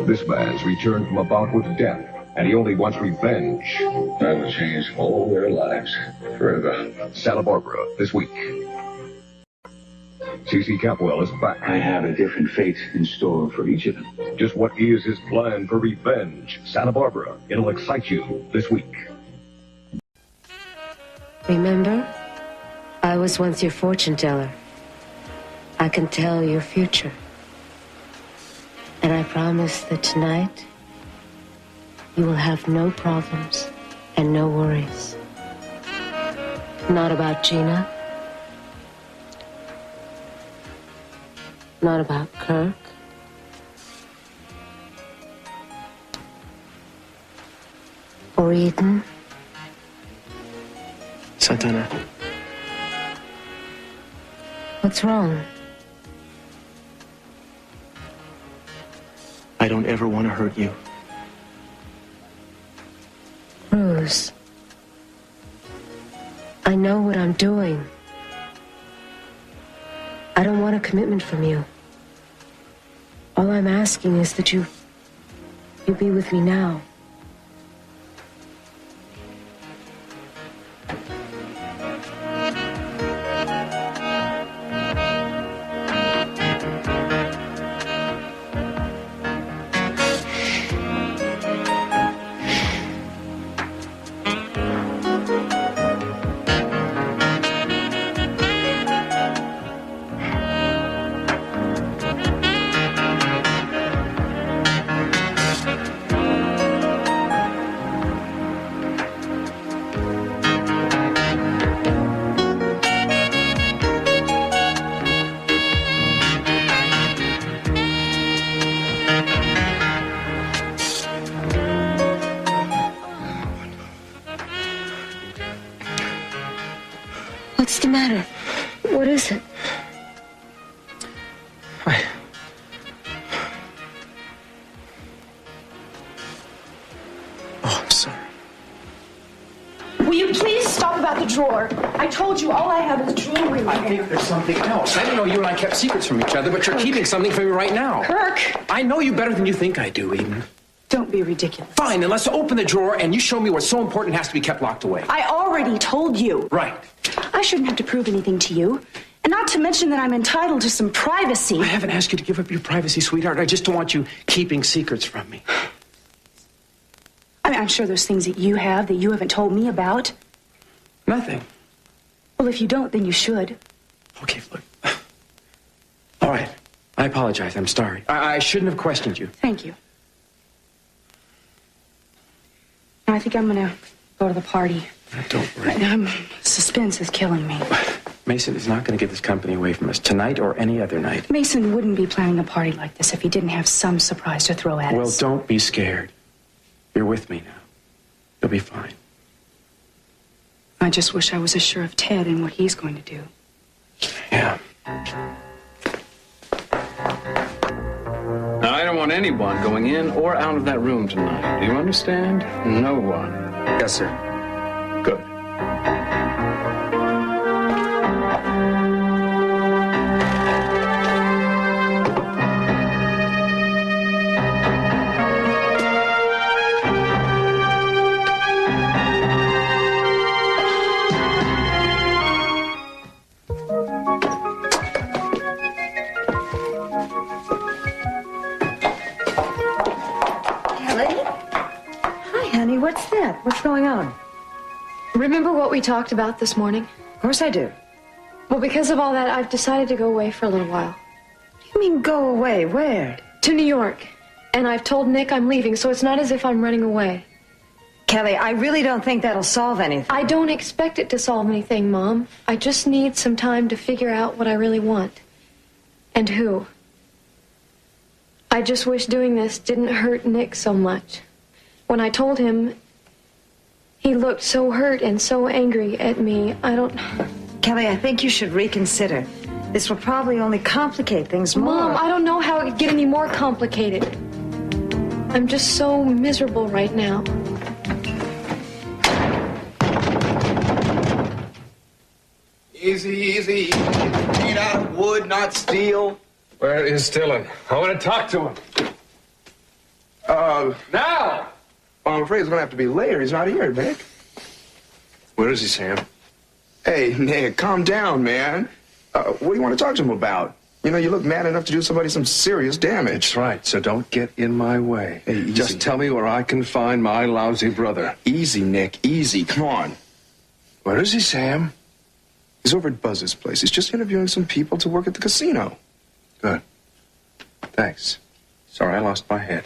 This man's returned from a bout with death, and he only wants revenge. That would change all their lives forever. Santa Barbara, this week. C.C. Capwell is back. I have a different fate in store for each of them. Just what is his plan for revenge? Santa Barbara, it'll excite you this week. Remember? I was once your fortune teller. I can tell your future. And I promise that tonight, you will have no problems and no worries. Not about Gina. Not about Kirk. Or Eden. Santana. What's wrong? I don't ever want to hurt you. Bruce, I know what I'm doing. I don't want a commitment from you. All I'm asking is that you be with me now. What's the matter? What is it? I'm sorry. Will you please stop about the drawer? I told you all I have is jewelry. I think there's something else. I didn't know you and I kept secrets from each other, but you're keeping something from me right now. Kirk! I know you better than you think I do, Eden. Don't be ridiculous. Fine, then let's open the drawer and you show me what's so important has to be kept locked away. I already told you. Right. I shouldn't have to prove anything to you. And not to mention that I'm entitled to some privacy. I haven't asked you to give up your privacy, sweetheart. I just don't want you keeping secrets from me. I mean, I'm sure there's things that you have that you haven't told me about. Nothing. Well, if you don't, then you should. Okay, look. All right. I apologize. I'm sorry. I shouldn't have questioned you. Thank you. I think I'm gonna go to the party. Don't worry. Suspense is killing me. Mason is not going to get this company away from us tonight or any other night. Mason wouldn't be planning a party like this if he didn't have some surprise to throw at us. Well, don't be scared. You're with me now. You'll be fine. I just wish I was as sure of Ted and what he's going to do. Yeah. Now, I don't want anyone going in or out of that room tonight. Do you understand? No one. Yes, sir. Good. What's that? What's going on? Remember what we talked about this morning? Of course I do. Well, because of all that, I've decided to go away for a little while. What do you mean, go away? Where? To New York. And I've told Nick I'm leaving, so it's not as if I'm running away. Kelly, I really don't think that'll solve anything. I don't expect it to solve anything, Mom. I just need some time to figure out what I really want. And who. I just wish doing this didn't hurt Nick so much. When I told him, he looked so hurt and so angry at me. Kelly, I think you should reconsider. This will probably only complicate things more. Mom, I don't know how it could get any more complicated. I'm just so miserable right now. Easy, easy, easy. Made out of wood, not steel. Where is Dylan? I want to talk to him. Now! Well, I'm afraid it's gonna have to be later. He's not here, Nick. Where is he, Sam? Hey, Nick, calm down, man. What do you want to talk to him about? You know, you look mad enough to do somebody some serious damage. That's right, so don't get in my way. Hey, easy. Just tell me where I can find my lousy brother. Easy, Nick, easy. Come on. Where is he, Sam? He's over at Buzz's place. He's just interviewing some people to work at the casino. Good. Thanks. Sorry, I lost my head.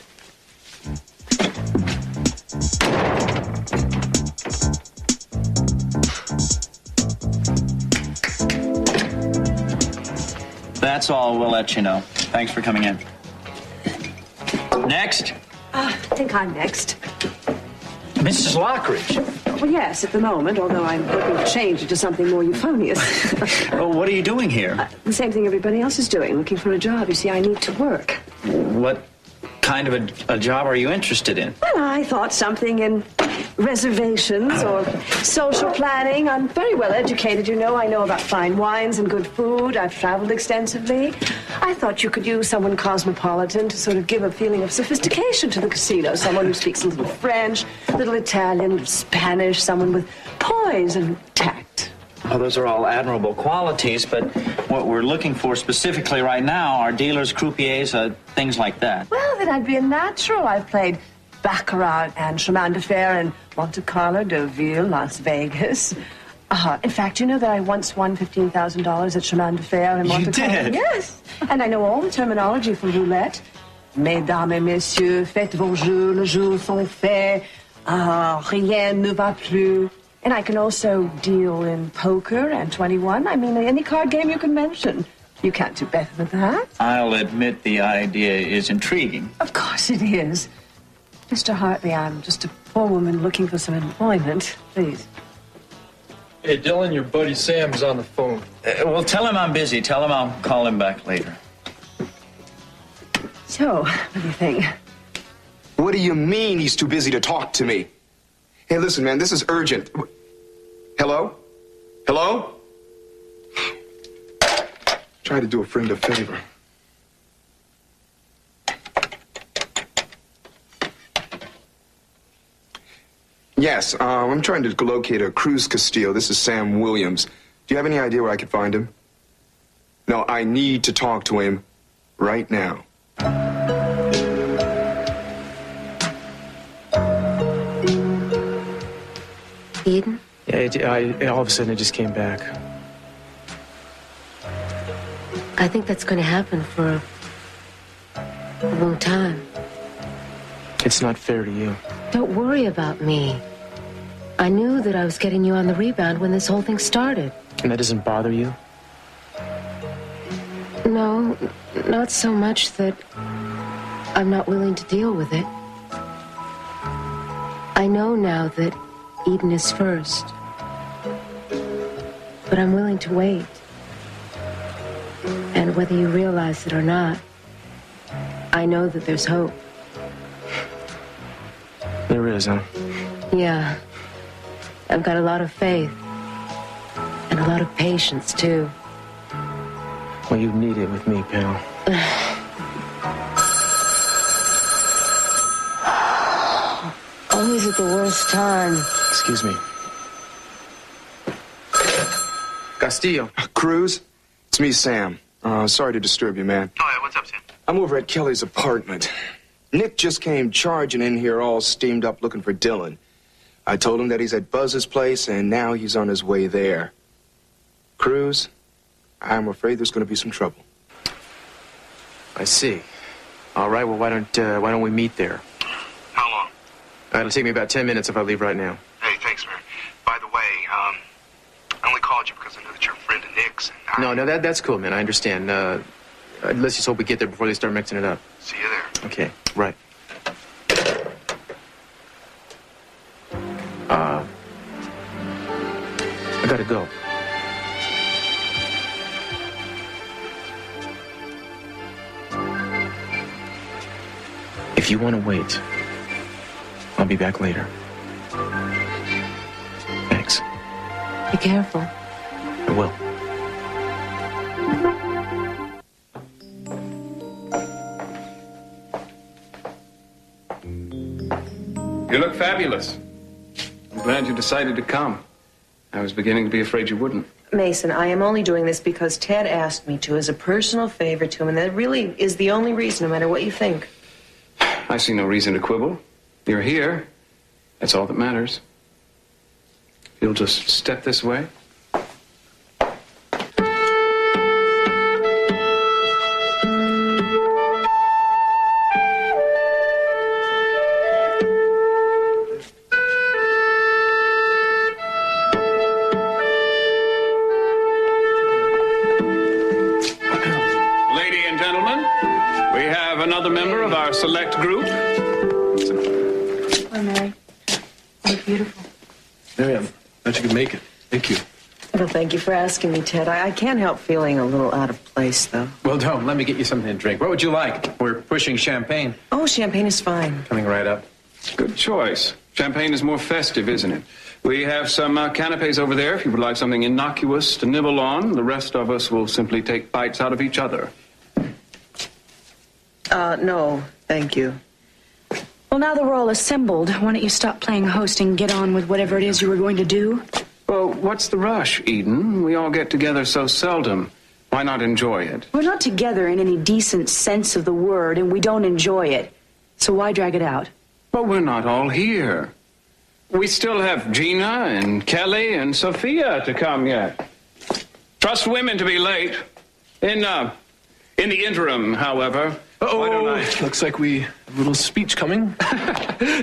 That's all. We'll let you know. Thanks for coming in. Next. I think I'm next. Mrs. Lockridge. Well, yes, at the moment, although I'm hoping to change it to something more euphonious. Oh, what are you doing here? The same thing everybody else is doing, looking for a job. You see, I need to work. What kind of a job are you interested in? Well, I thought something in reservations or social planning. I'm very well educated, you know. I know about fine wines and good food. I've traveled extensively. I thought you could use someone cosmopolitan to sort of give a feeling of sophistication to the casino. Someone who speaks a little French, a little Italian, a little Spanish, someone with poise and tact. Well, those are all admirable qualities, but what we're looking for specifically right now are dealers, croupiers, things like that. Well, then I'd be a natural. I've played Baccarat and Chemin de Fer and Monte Carlo, Deauville, Las Vegas. In fact, you know that I once won $15,000 at Chemin de Fer and Monte Carlo? You did? Yes. And I know all the terminology for roulette. Mesdames et messieurs, faites vos jeux, les jeux sont faits. Rien ne va plus. And I can also deal in poker and 21. I mean, any card game you can mention. You can't do better than that. I'll admit the idea is intriguing. Of course it is. Mr. Hartley, I'm just a poor woman looking for some employment. Please. Hey, Dylan, your buddy Sam's on the phone. Well, tell him I'm busy. Tell him I'll call him back later. So, what do you think? What do you mean he's too busy to talk to me? Hey, listen, man, this is urgent. Hello? Hello? Try to do a friend a favor. Yes, I'm trying to locate a Cruz Castillo. This is Sam Williams. Do you have any idea where I could find him? No, I need to talk to him right now. Eden? Yeah, all of a sudden it just came back. I think that's going to happen for a long time. It's not fair to you. Don't worry about me. I knew that I was getting you on the rebound when this whole thing started. And that doesn't bother you? No, not so much that I'm not willing to deal with it. I know now that Eden is first. But I'm willing to wait. And whether you realize it or not, I know that there's hope. There is, huh? Yeah. I've got a lot of faith. And a lot of patience, too. Well, you need it with me, pal. Always at the worst time. Excuse me. Castillo. Cruz? It's me, Sam. Sorry to disturb you, man. Oh, yeah, what's up, Sam? I'm over at Kelly's apartment. Nick just came charging in here all steamed up looking for Dylan. I told him that he's at Buzz's place, and now he's on his way there. Cruz, I'm afraid there's going to be some trouble. I see. All right, well, why don't we meet there? How long? It'll take me about 10 minutes if I leave right now. Hey, thanks, man. By the way, I only called you because I know that you're a friend of Nick's. And No, that's cool, man. I understand. Let's just hope we get there before they start mixing it up. See you there. Okay, right. I gotta go. If you want to wait, I'll be back later. Thanks. Be careful. I will. You look fabulous. I'm glad you decided to come. I was beginning to be afraid you wouldn't. Mason, I am only doing this because Ted asked me to as a personal favor to him, and that really is the only reason, no matter what you think. I see no reason to quibble. You're here. That's all that matters. You'll just step this way. Another member of our select group. Hi, Mary. You're beautiful. Miriam, glad you could make it. Thank you. Well, thank you for asking me, Ted. I can't help feeling a little out of place, though. Well, don't. Let me get you something to drink. What would you like? We're pushing champagne. Oh, champagne is fine. Coming right up. Good choice. Champagne is more festive, isn't it? We have some canapes over there if you would like something innocuous to nibble on. The rest of us will simply take bites out of each other. No, thank you. Well, now that we're all assembled, why don't you stop playing host and get on with whatever it is you were going to do? Well, what's the rush, Eden? We all get together so seldom. Why not enjoy it? We're not together in any decent sense of the word, and we don't enjoy it. So why drag it out? But we're not all here. We still have Gina and Kelly and Sophia to come yet. Trust women to be late. In the interim, however... Looks like we have a little speech coming.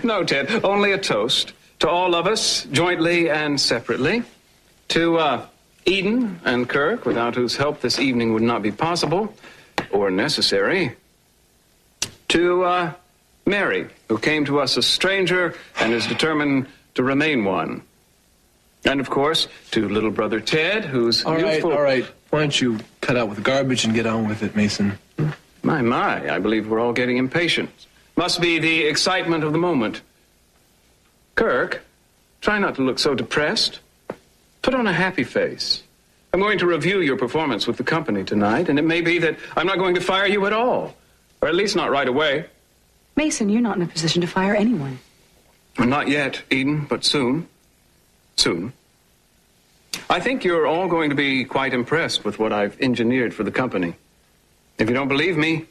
No, Ted, only a toast to all of us, jointly and separately. To Eden and Kirk, without whose help this evening would not be possible or necessary. To Mary, who came to us a stranger and is determined to remain one. And, of course, to little brother Ted, who's youthful... All right. Why don't you cut out with the garbage and get on with it, Mason? My, I believe we're all getting impatient. Must be the excitement of the moment. Kirk, try not to look so depressed. Put on a happy face. I'm going to review your performance with the company tonight, and it may be that I'm not going to fire you at all. Or at least not right away. Mason, you're not in a position to fire anyone. Well, not yet, Eden, but soon. Soon. I think you're all going to be quite impressed with what I've engineered for the company. If you don't believe me,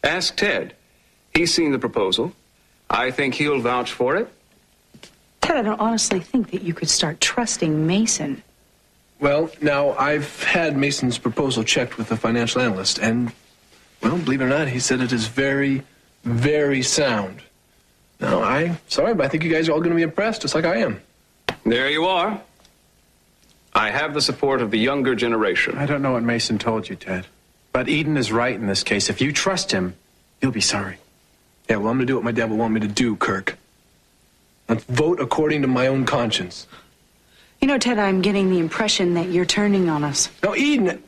ask Ted. He's seen the proposal. I think he'll vouch for it. Ted, I don't honestly think that you could start trusting Mason. Well, now, I've had Mason's proposal checked with the financial analyst, and, well, believe it or not, he said it is very, very sound. Now, sorry, but I think you guys are all going to be impressed, just like I am. There you are. I have the support of the younger generation. I don't know what Mason told you, Ted. But Eden is right in this case. If you trust him, you'll be sorry. Yeah, well, I'm going to do what my dad would want me to do, Kirk. Let's vote according to my own conscience. You know, Ted, I'm getting the impression that you're turning on us. No, Eden,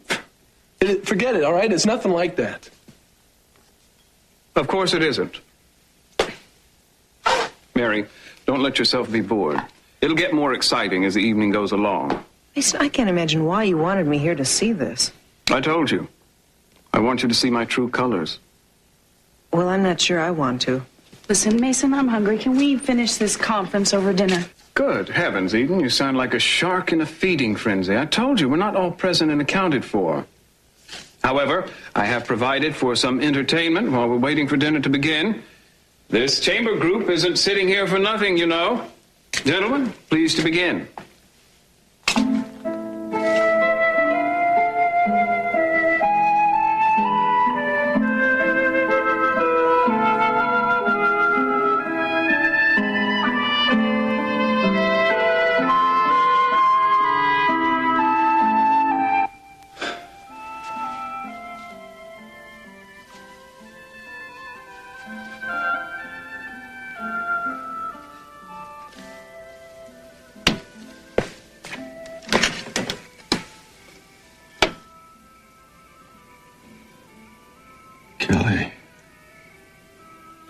forget it, all right? It's nothing like that. Of course it isn't. Mary, don't let yourself be bored. It'll get more exciting as the evening goes along. Mason, I can't imagine why you wanted me here to see this. I told you. I want you to see my true colors. Well, I'm not sure I want to. Listen, Mason, I'm hungry. Can we finish this conference over dinner? Good heavens, Eden. You sound like a shark in a feeding frenzy. I told you, we're not all present and accounted for. However, I have provided for some entertainment while we're waiting for dinner to begin. This chamber group isn't sitting here for nothing, you know. Gentlemen, please to begin.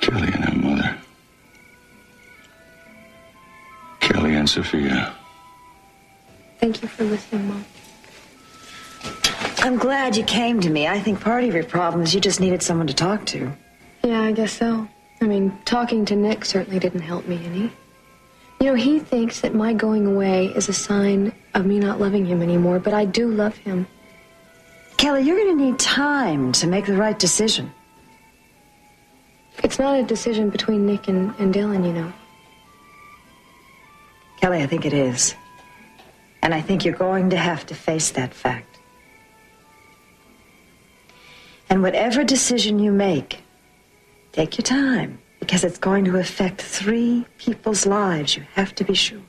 Kelly and her mother. Kelly and Sophia. Thank you for listening, Mom. I'm glad you came to me. I think part of your problem is you just needed someone to talk to. Yeah, I guess so. I mean, talking to Nick certainly didn't help me any. You know, he thinks that my going away is a sign of me not loving him anymore, but I do love him. Kelly, you're going to need time to make the right decision. It's not a decision between Nick and Dylan, you know. Kelly, I think it is. And I think you're going to have to face that fact. And whatever decision you make, take your time, because it's going to affect 3 people's lives. You have to be sure.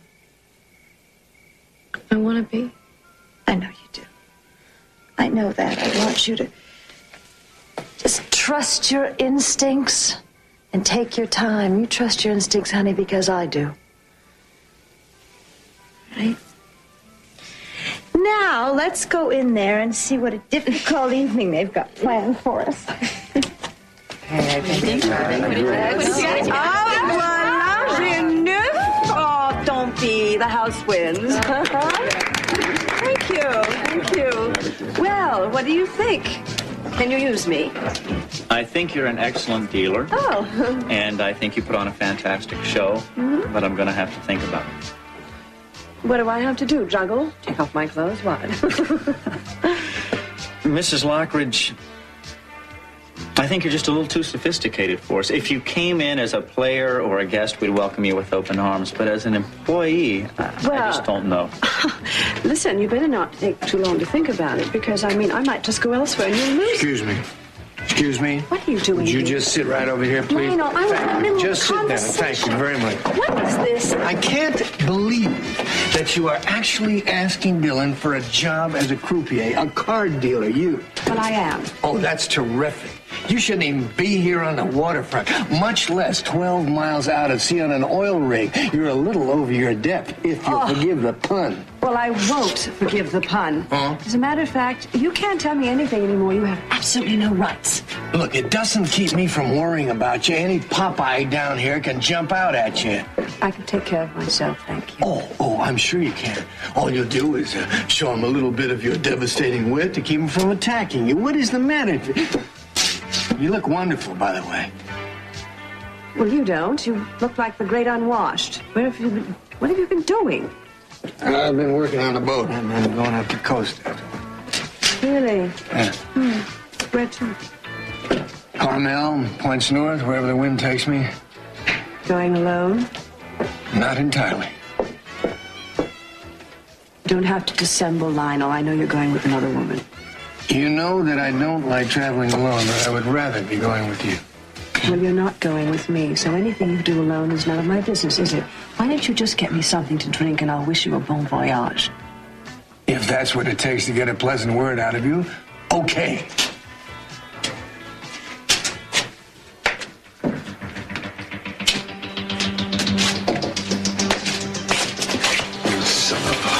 I want to be. I know you do. I know that. I want you to just trust your instincts and take your time. You trust your instincts, honey, because I do. Right? Now, let's go in there and see what a difficult evening they've got planned for us. Oh, don't be. The house wins. Thank you. Thank you. Well, what do you think? Can you use me? I think you're an excellent dealer. Oh. And I think you put on a fantastic show. Mm-hmm. But I'm going to have to think about it. What do I have to do? Juggle? Take off my clothes? What? Mrs. Lockridge, I think you're just a little too sophisticated for us. If you came in as a player or a guest, we'd welcome you with open arms. But as an employee, I just don't know. Listen, you better not take too long to think about it, because, I mean, I might just go elsewhere and you'll lose. Excuse me. Excuse me. What are you doing? Would you here? just sit right over here, please? No, I want a little Just sit down. conversation. Thank you very much. What is this? I can't believe that you are actually asking Dylan for a job as a croupier, a card dealer, you. But I am. Oh, that's terrific. You shouldn't even be here on the waterfront, much less 12 miles out at sea on an oil rig. You're a little over your depth, if you'll forgive the pun. Well, I won't forgive the pun. As a matter of fact, you can't tell me anything anymore. You have absolutely no rights. Look, it doesn't keep me from worrying about you. Any Popeye down here can jump out at you. I can take care of myself, thank you. Oh, I'm sure you can. All you'll do is show him a little bit of your devastating wit to keep him from attacking you. What is the matter? You look wonderful, by the way. Well, you don't. You look like the great unwashed. What have you been doing? I've been working on a boat. I'm going up the coast. Really? Yeah. Where to? Carmel, points north, wherever the wind takes me. Going alone? Not entirely. You don't have to dissemble, Lionel. I know you're going with another woman. You know that I don't like traveling alone, but I would rather be going with you. Well, you're not going with me, so anything you do alone is none of my business, is it? Why don't you just get me something to drink and I'll wish you a bon voyage? If that's what it takes to get a pleasant word out of you, okay. You son of a...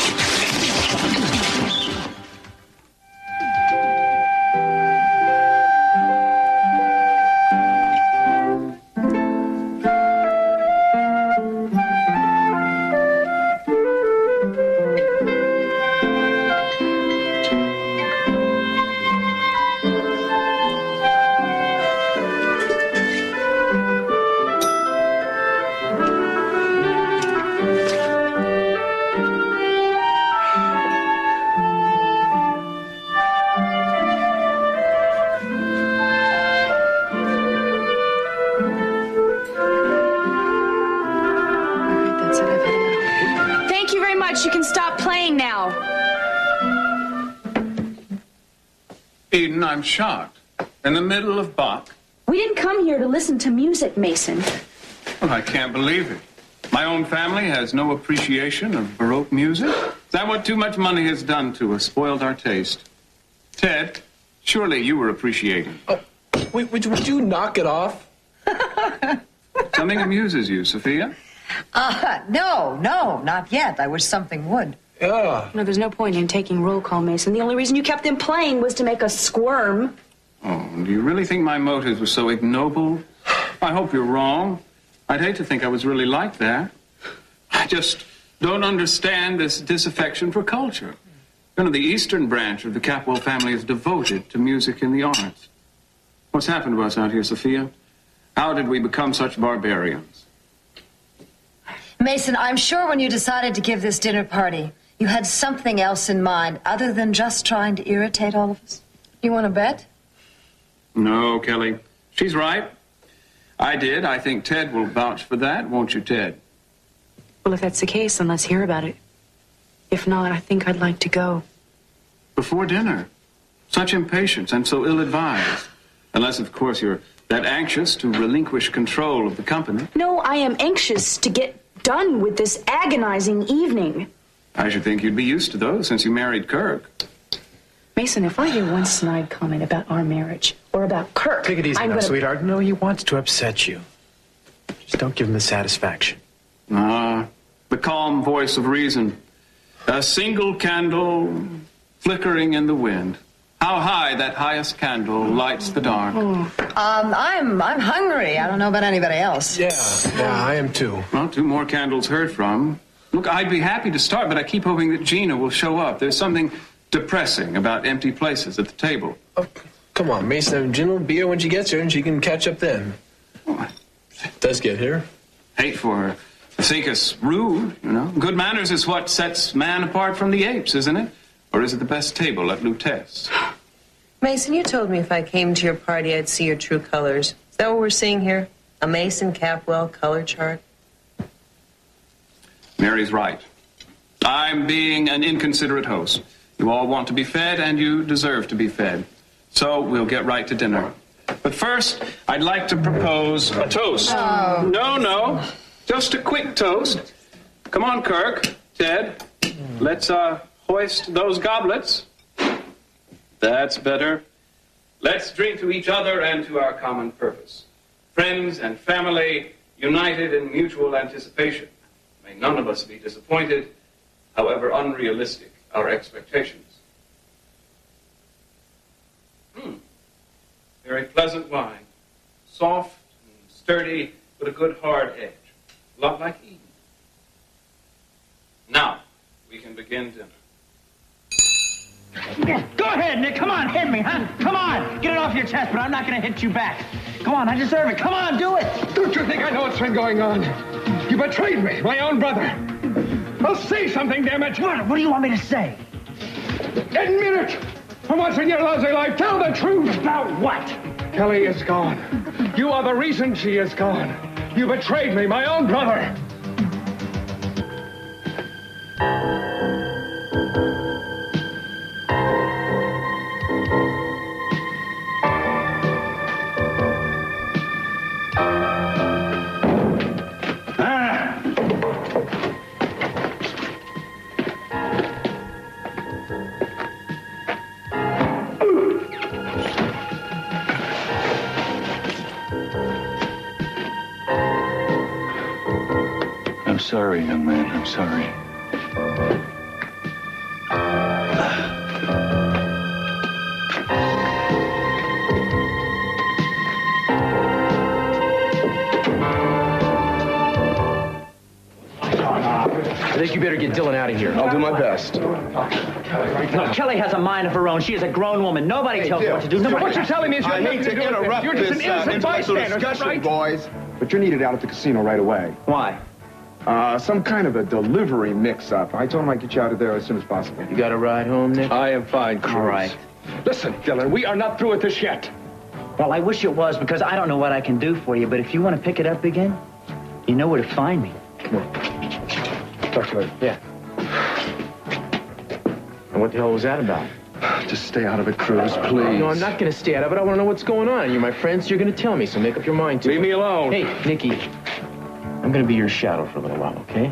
Thank you very much. You can stop playing now. Eden, I'm shocked. In the middle of Bach. We didn't come here to listen to music, Mason. Well, I can't believe it. My own family has no appreciation of Baroque music. Is that what too much money has done to us? Spoiled our taste. Ted, surely you were appreciating. Would you knock it off? Something amuses you, Sophia? No, not yet. I wish something would. Yeah. No, there's no point in taking roll call, Mason. The only reason you kept them playing was to make us squirm. Oh, do you really think my motives were so ignoble? I hope you're wrong. I'd hate to think I was really like that. I just don't understand this disaffection for culture. You know, the eastern branch of the Capwell family is devoted to music and the arts. What's happened to us out here, Sophia? How did we become such barbarians? Mason, I'm sure when you decided to give this dinner party, you had something else in mind other than just trying to irritate all of us. You want to bet? No, Kelly. She's right. I did. I think Ted will vouch for that, won't you, Ted? Well, if that's the case, then let's hear about it. If not, I think I'd like to go. Before dinner. Such impatience and so ill-advised. Unless, of course, you're that anxious to relinquish control of the company. No, I am anxious to get done with this agonizing evening. I should think you'd be used to those since you married Kirk. Mason, if I hear one snide comment about our marriage or about Kirk, take it easy now, gonna... sweetheart. No, he wants to upset you. Just don't give him the satisfaction. The calm voice of reason. A single candle flickering in the wind. How high that highest candle lights the dark. I'm hungry. I don't know about anybody else. Yeah, I am too. Well, 2 more candles heard from. Look, I'd be happy to start, but I keep hoping that Gina will show up. There's something depressing about empty places at the table. Oh, come on, Mason. Gina will be here when she gets here, and she can catch up then. Does get here. Hate for her. I think us rude, you know. Good manners is what sets man apart from the apes, isn't it? Or is it the best table at Lutece? Mason, you told me if I came to your party, I'd see your true colors. Is that what we're seeing here? A Mason Capwell color chart? Mary's right. I'm being an inconsiderate host. You all want to be fed, and you deserve to be fed. So we'll get right to dinner. But first, I'd like to propose a toast. Oh. No. Just a quick toast. Come on, Kirk, Ted. Let's, hoist those goblets. That's better. Let's drink to each other and to our common purpose. Friends and family united in mutual anticipation. May none of us be disappointed, however unrealistic our expectations. Very pleasant wine. Soft and sturdy, with a good hard edge. A lot like Eden. Now, we can begin dinner. Go ahead, Nick. Come on, hit me, huh? Come on. Get it off your chest, but I'm not going to hit you back. Come on, I deserve it. Come on, do it. Don't you think I know what's been going on? You betrayed me, my own brother. Well, say something, damn it. What do you want me to say? Admit it. For once in your lousy life, tell the truth. About what? Kelly is gone. You are the reason she is gone. You betrayed me, my own brother. I'm sorry, young man. I'm sorry. I think you better get Dylan out of here. I'll do my best. No, Kelly has a mind of her own. She is a grown woman. Nobody tells her what to do. Nobody. What you're telling me is I hate to interrupt you're just an innocent bystander, discussion, right? boys, but you're needed out at the casino right away. Why? Some kind of a delivery mix-up. I told him I'd get you out of there as soon as possible. You got a ride home, Nick? I am fine, Cruz. All right. Listen, Dylan, we are not through with this yet. Well, I wish it was, because I don't know what I can do for you, but if you want to pick it up again, you know where to find me. Come on. Talk to you later. Yeah. And what the hell was that about? Just stay out of it, Cruz, please. No, I'm not going to stay out of it. I want to know what's going on. You're my friend, so you're going to tell me, so make up your mind to Leave me alone. Hey, Nicky, I'm going to be your shadow for a little while, okay?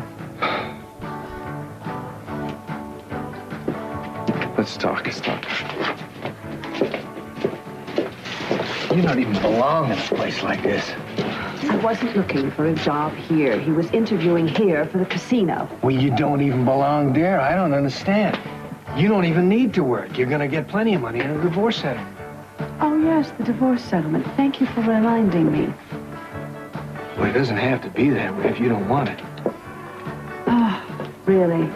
Let's talk. Let's talk. You don't even belong in a place like this. I wasn't looking for a job here. He was interviewing here for the casino. Well, you don't even belong there. I don't understand. You don't even need to work. You're going to get plenty of money in a divorce settlement. Oh, yes, the divorce settlement. Thank you for reminding me. Well, it doesn't have to be that way if you don't want it. Oh, really?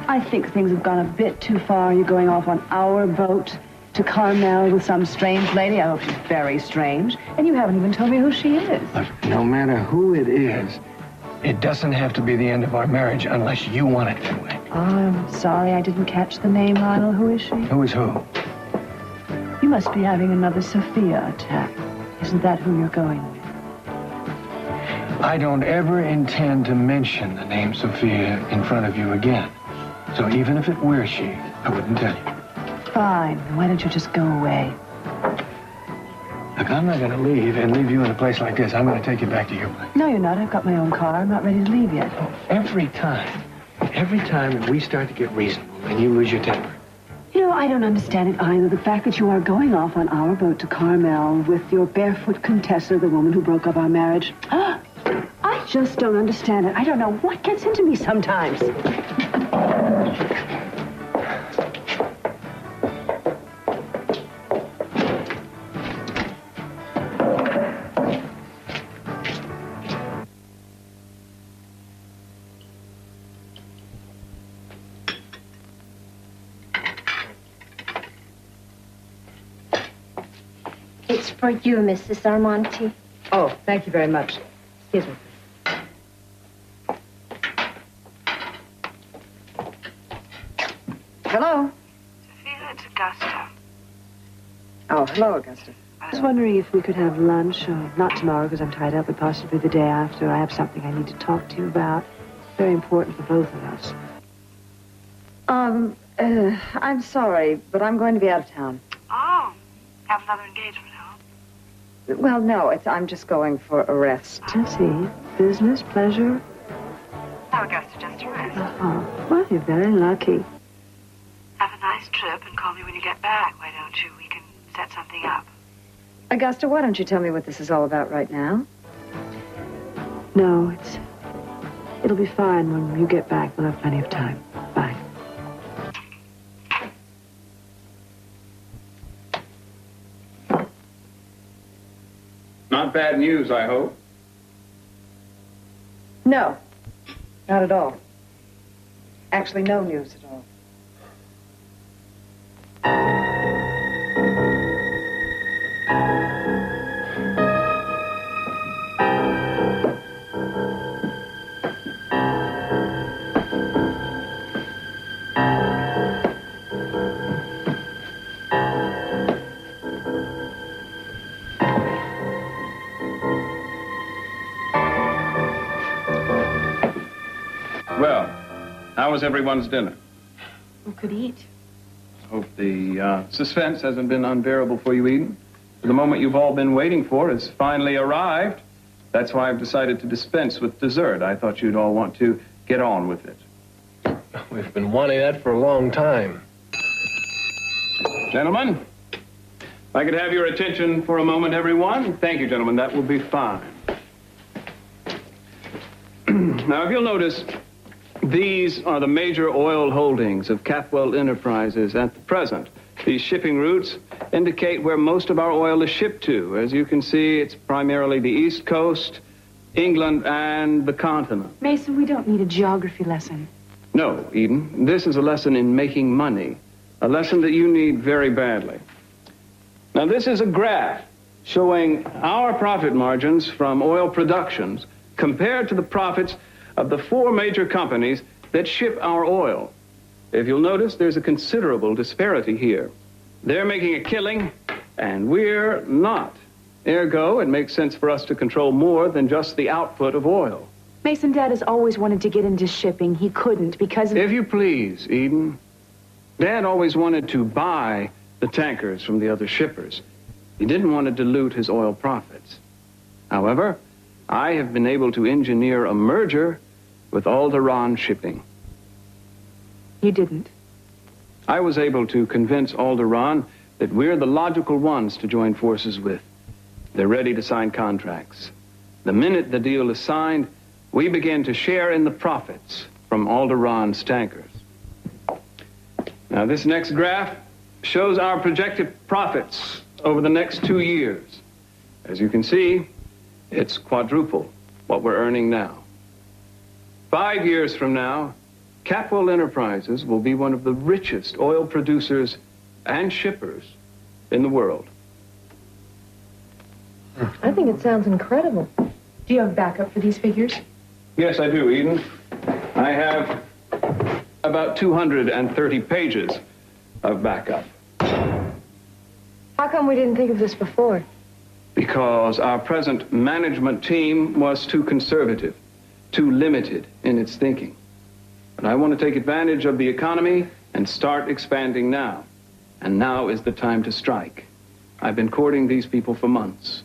I think things have gone a bit too far. You're going off on our boat. to Carmel with some strange lady. I hope she's very strange. And you haven't even told me who she is. Look, no matter who it is, it doesn't have to be the end of our marriage unless you want it that way. Oh, I'm sorry I didn't catch the name, Lionel. Who is she? Who is who? You must be having another Sophia attack. Isn't that who you're going with? I don't ever intend to mention the name Sophia in front of you again. So even if it were she, I wouldn't tell you. Fine. Why don't you just go away? Look, I'm not going to leave and leave you in a place like this. I'm going to take you back to your place. No, you're not. I've got my own car. I'm not ready to leave yet. Every time that we start to get reasonable, then you lose your temper. You know, I don't understand it either. The fact that you are going off on our boat to Carmel with your barefoot Contessa, the woman who broke up our marriage. I just don't understand it. I don't know what gets into me sometimes. It's for you, Mrs. Armonti. Oh, thank you very much. Excuse me. Hello? Sophia, it's Augusta. Oh, hello, Augusta. I was wondering if we could have lunch, or not tomorrow because I'm tied up, but possibly the day after. I have something I need to talk to you about. Very important for both of us. I'm sorry, but I'm going to be out of town. Oh, have another engagement, huh? Well, no, I'm just going for a rest. Let's see. Business, pleasure? No, Augusta, just a rest. Oh, well, you're very lucky. Have a nice trip and call me when you get back, why don't you? We can set something up. Augusta, why don't you tell me what this is all about right now? No, it'll be fine when you get back. We'll have plenty of time. Bye. Not bad news, I hope. No, not at all. Actually, no news at all. Well, how was everyone's dinner? Who could eat? I hope the suspense hasn't been unbearable for you, Eden. The moment you've all been waiting for has finally arrived. That's why I've decided to dispense with dessert. I thought you'd all want to get on with it. We've been wanting that for a long time. Gentlemen, if I could have your attention for a moment, everyone. Thank you, gentlemen. That will be fine. Now, if you'll notice, these are the major oil holdings of Capwell Enterprises at the present. These shipping routes indicate where most of our oil is shipped to. As you can see, it's primarily the East Coast, England, and the continent. Mason, we don't need a geography lesson. No, Eden. This is a lesson in making money. A lesson that you need very badly. Now, this is a graph showing our profit margins from oil productions compared to the profits of the four major companies that ship our oil. If you'll notice, there's a considerable disparity here. They're making a killing, and we're not. Ergo, it makes sense for us to control more than just the output of oil. Mason, Dad has always wanted to get into shipping. He couldn't because of... If you please, Eden. Dad always wanted to buy the tankers from the other shippers. He didn't want to dilute his oil profits. However, I have been able to engineer a merger with Alderaan Shipping. You didn't. I was able to convince Alderaan that we're the logical ones to join forces with. They're ready to sign contracts. The minute the deal is signed, we begin to share in the profits from Alderaan's tankers. Now, this next graph shows our projected profits over the next 2 years. As you can see, it's quadruple what we're earning now. 5 years from now, Capwell Enterprises will be one of the richest oil producers and shippers in the world. I think it sounds incredible. Do you have backup for these figures? Yes, I do, Eden. I have about 230 pages of backup. How come we didn't think of this before? Because our present management team was too conservative, too limited in its thinking. But I want to take advantage of the economy and start expanding now. And now is the time to strike. I've been courting these people for months.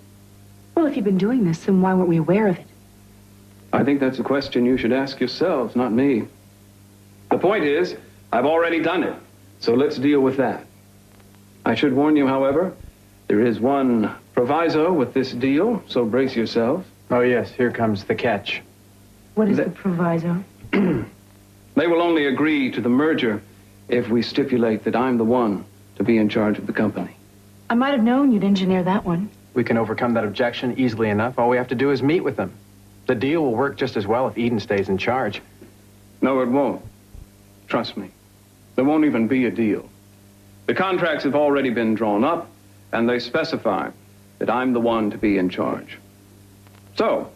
Well, if you've been doing this, then why weren't we aware of it? I think that's a question you should ask yourselves, not me. The point is, I've already done it, so let's deal with that. I should warn you, however, there is one proviso with this deal, so brace yourselves. Oh, yes, here comes the catch. What is the proviso? They will only agree to the merger if we stipulate that I'm the one to be in charge of the company. I might have known you'd engineer that one. We can overcome that objection easily enough. All we have to do is meet with them. The deal will work just as well if Eden stays in charge. No, it won't. Trust me. There won't even be a deal. The contracts have already been drawn up, and they specify that I'm the one to be in charge. So,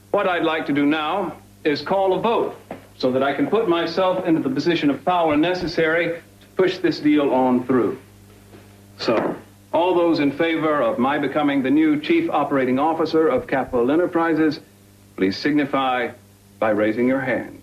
what I'd like to do now is call a vote so that I can put myself into the position of power necessary to push this deal on through. So, all those in favor of my becoming the new Chief Operating Officer of Capitol Enterprises, please signify by raising your hand.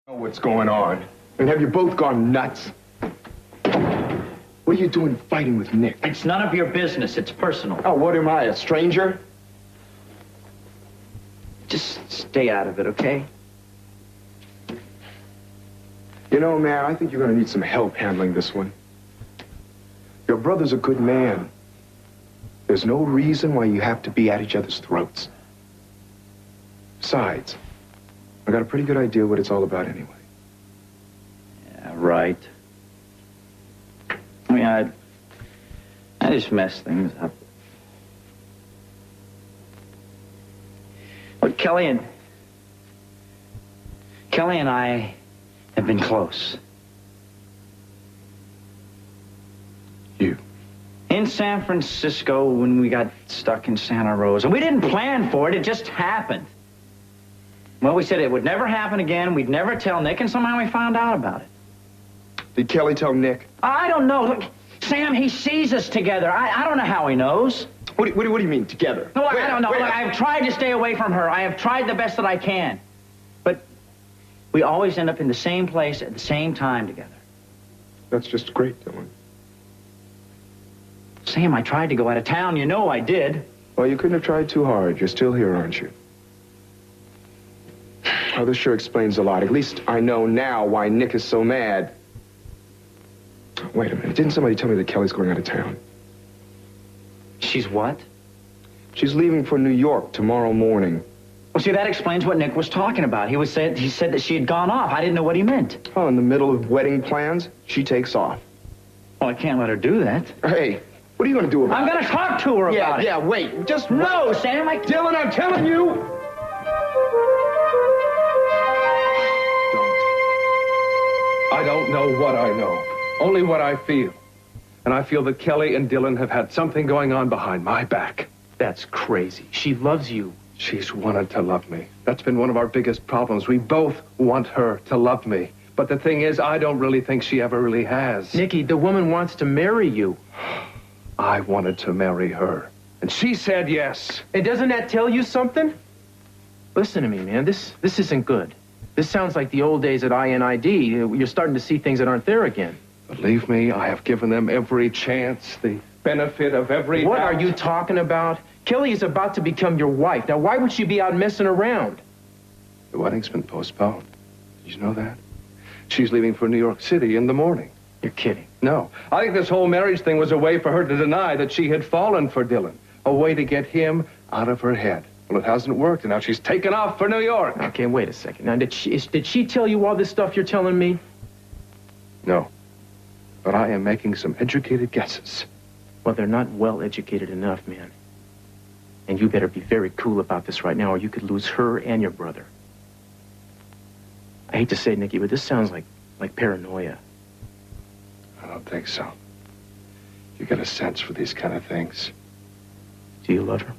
What's going on? And have you both gone nuts? What are you doing fighting with Nick? It's none of your business. It's personal. Oh, what am I, a stranger? Just stay out of it, okay? You know, man, I think you're going to need some help handling this one. Your brother's a good man. There's no reason why you have to be at each other's throats. Besides, I got a pretty good idea what it's all about anyway. Yeah, right. I mean, I just mess things up. But Kelly and I have been close. You? In San Francisco when we got stuck in Santa Rosa. We didn't plan for it, it just happened. Well, we said it would never happen again, we'd never tell Nick, and somehow we found out about it. Did Kelly tell Nick? I don't know. Look, Sam, he sees us together. I don't know how he knows. What do you mean, together? No, I don't know. Look, I've tried to stay away from her. I have tried the best that I can. But we always end up in the same place at the same time together. That's just great, Dylan. Sam, I tried to go out of town. You know I did. Well, you couldn't have tried too hard. You're still here, aren't you? Oh, this sure explains a lot. At least I know now why Nick is so mad. Wait a minute. Didn't somebody tell me that Kelly's going out of town? She's what? She's leaving for New York tomorrow morning. Well, see, that explains what Nick was talking about. He said that she had gone off. I didn't know what he meant. Oh, in the middle of wedding plans, she takes off. Well, I can't let her do that. Hey, what are you going to do about it? I'm going to talk to her about it. Yeah, wait. Just no, Sam. Dylan, I'm telling you. I don't know what I know, only what I feel. And I feel that Kelly and Dylan have had something going on behind my back. That's crazy. She loves you. She's wanted to love me. That's been one of our biggest problems. We both want her to love me. But the thing is, I don't really think she ever really has. Nicky, the woman wants to marry you. I wanted to marry her. And she said yes. And doesn't that tell you something? Listen to me, man. This isn't good. This sounds like the old days at INID. You're starting to see things that aren't there again. Believe me, I have given them every chance, the benefit of every What doubt. are you talking about? Kelly is about to become your wife. Now, why would she be out messing around? The wedding's been postponed. Did you know that? She's leaving for New York City in the morning. You're kidding. No. I think this whole marriage thing was a way for her to deny that she had fallen for Dylan. A way to get him out of her head. Well, it hasn't worked, and now she's taken off for New York. Okay, wait a second. Now, did she tell you all this stuff you're telling me? No. But I am making some educated guesses. Well, they're not well educated enough, man. And you better be very cool about this right now, or you could lose her and your brother. I hate to say it, Nicky, but this sounds like paranoia. I don't think so. You got a sense for these kind of things. Do you love her?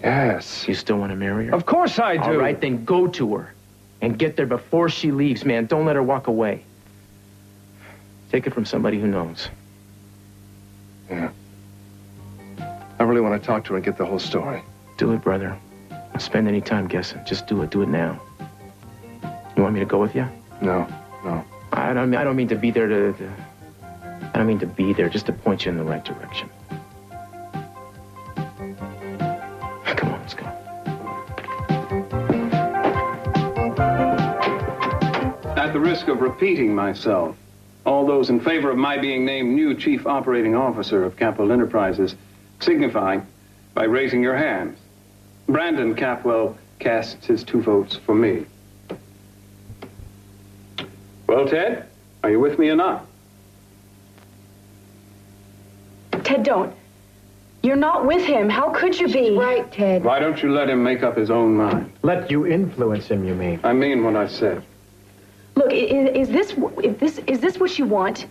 Yes. You still want to marry her? Of course I do. All right, then go to her. And get there before she leaves, man. Don't let her walk away. Take it from somebody who knows. Yeah. I really want to talk to her and get the whole story. Do it, brother. Don't spend any time guessing. Just do it. Do it now. You want me to go with you? No. I don't mean to be there I don't mean to be there, just to point you in the right direction. Come on, let's go. At the risk of repeating myself, all those in favor of my being named new Chief Operating Officer of Capitol Enterprises signify by raising your hands. Brandon Capwell casts his 2 votes for me. Well, Ted, are you with me or not? Ted, don't. You're not with him. How could you be? Right, Ted. Why don't you let him make up his own mind? Let you influence him, you mean? I mean what I said. Look, is this what you want?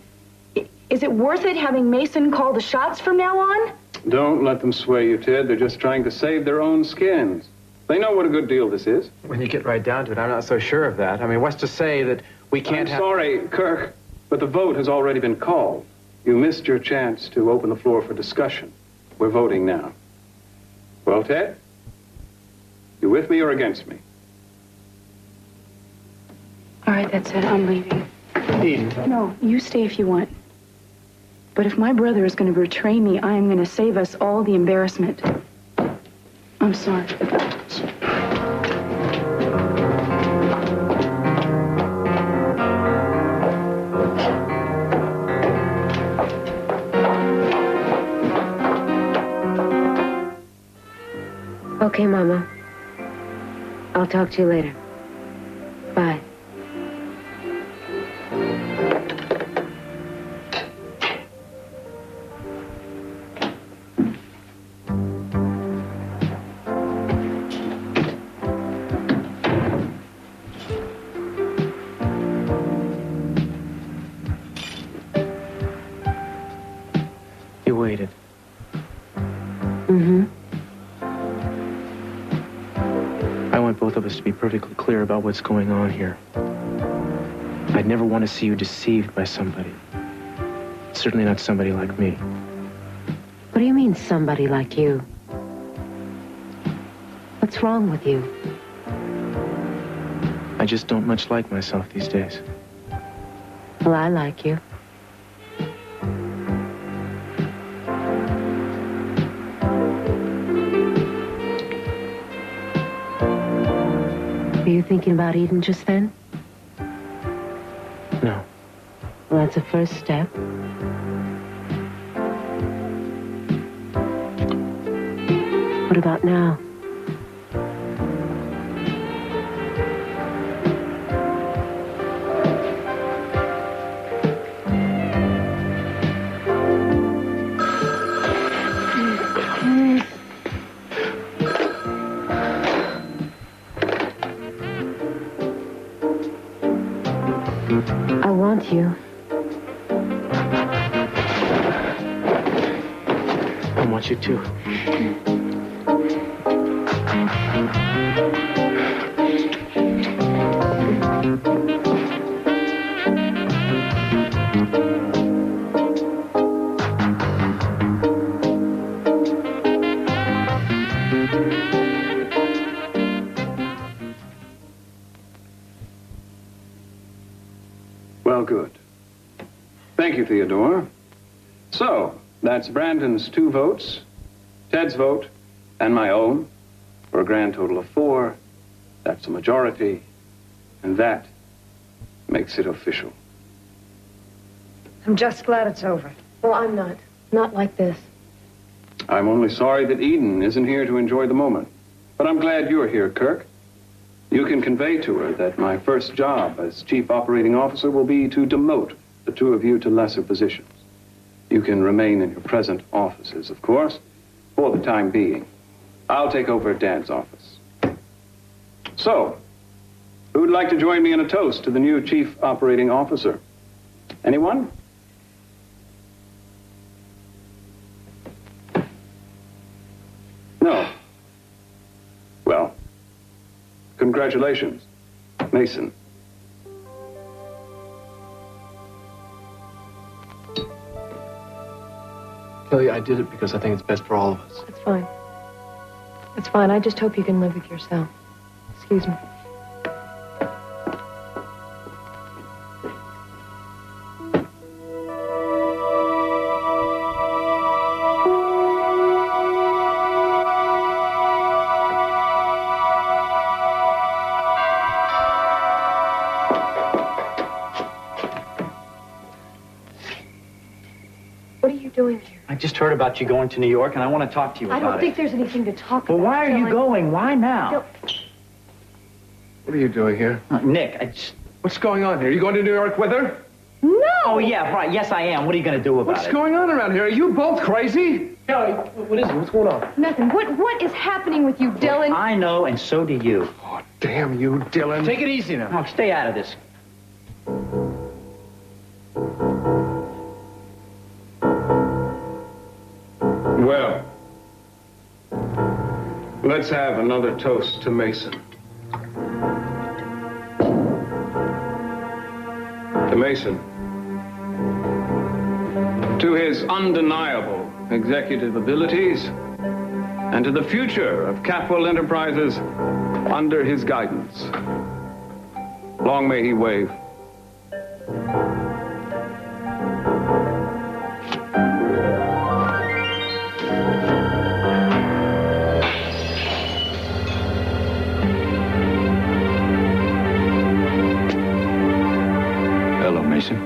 Is it worth it having Mason call the shots from now on? Don't let them sway you, Ted. They're just trying to save their own skins. They know what a good deal this is. When you get right down to it, I'm not so sure of that. I mean, what's to say that we can't I'm sorry, Kirk, but the vote has already been called. You missed your chance to open the floor for discussion. We're voting now. Well, Ted, you with me or against me? All right, that's it. I'm leaving. Eden. No, you stay if you want. But if my brother is going to betray me, I am going to save us all the embarrassment. I'm sorry. Okay, Mama. I'll talk to you later. Bye. You waited. Mm-hmm. I want both of us to be perfectly clear about what's going on here. I'd never want to see you deceived by somebody. Certainly not somebody like me. What do you mean, somebody like you? What's wrong with you? I just don't much like myself these days. Well, I like you. Were you thinking about Eden just then? No. Well, that's a first step. What about now? I want you. I want you too. Well, good. Thank you, Theodore. So, that's Brandon's 2 votes, Ted's vote, and my own, for a grand total of 4. That's a majority, and that makes it official. I'm just glad it's over. Well, I'm not. Not like this. I'm only sorry that Eden isn't here to enjoy the moment. But I'm glad you're here, Kirk. You can convey to her that my first job as Chief Operating Officer will be to demote the 2 of you to lesser positions. You can remain in your present offices, of course, for the time being. I'll take over at Dad's office. So, who would like to join me in a toast to the new Chief Operating Officer? Anyone? No. Well, congratulations, Mason. Kelly, I did it because I think it's best for all of us. It's fine. It's fine. I just hope you can live with yourself. Excuse me. What are you doing here? I just heard about you going to New York, and I want to talk to you about it. I don't think there's anything to talk about. Well, why are you Dylan. going? Why now? What are you doing here? Nick, I just... What's going on here? Are you going to New York with her? No! Oh, yeah, right. Yes, I am. What are you going to do about What's it? going on around here? Are you both crazy? Kelly, what is it? What's going on? Nothing. What is happening with you, Dylan? I know, and so do you. Oh, damn you, Dylan. Take it easy now. Oh, stay out of this. Well, let's have another toast to Mason. To Mason. To his undeniable executive abilities, and to the future of Capwell Enterprises under his guidance. Long may he wave. Hello, Mason.